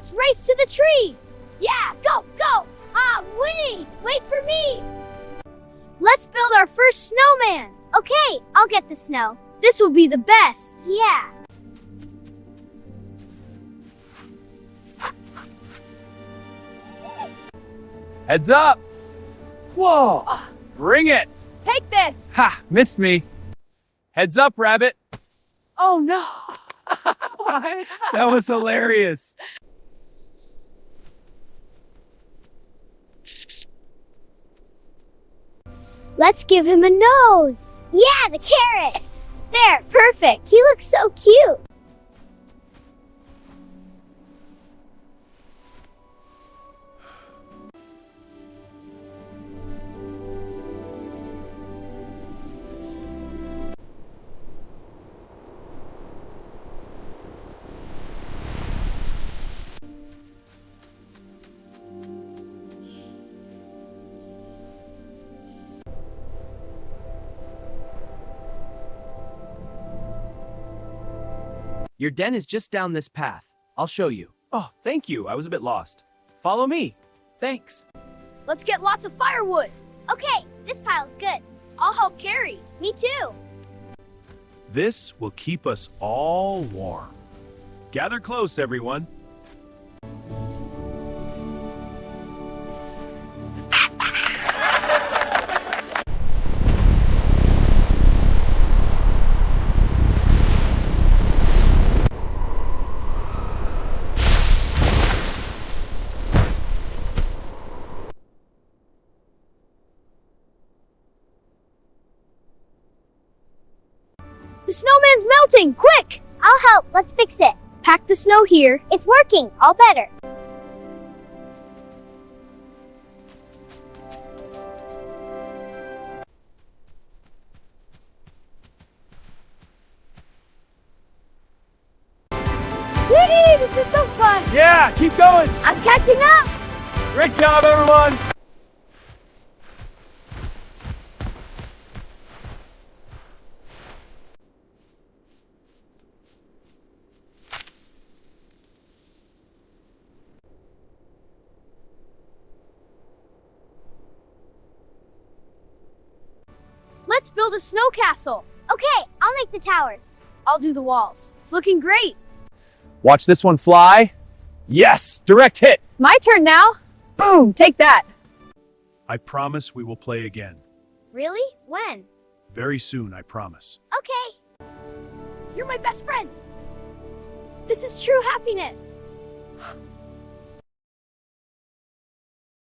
Let's race to the tree. Yeah, go, go. I'm winning. Wait for me. Let's build our first snowman. Okay, I'll get the snow. This will be the best. Yeah. Heads up! Whoa! Bring it! Take this. Ha! Missed me. Heads up, rabbit. Oh no. That was hilarious. Let's give him a nose. Yeah, the carrot. There, perfect. He looks so cute. Your den is just down this path. I'll show you. Oh, thank you. I was a bit lost. Follow me. Thanks. Let's get lots of firewood. Okay, this pile's good. I'll help carry. Me too. This will keep us all warm. Gather close, everyone. The snowman's melting. Quick. I'll help. Let's fix it. Pack the snow here. It's working. All better. Whee! This is so fun. Yeah, keep going. I'm catching up. Great job, everyone. Let's build a snow castle. Okay, I'll make the towers. I'll do the walls. It's looking great. Watch this one fly. Yes, direct hit. My turn now. Boom, take that. I promise we will play again. Really? When? Very soon, I promise. Okay. You're my best friend. This is true happiness.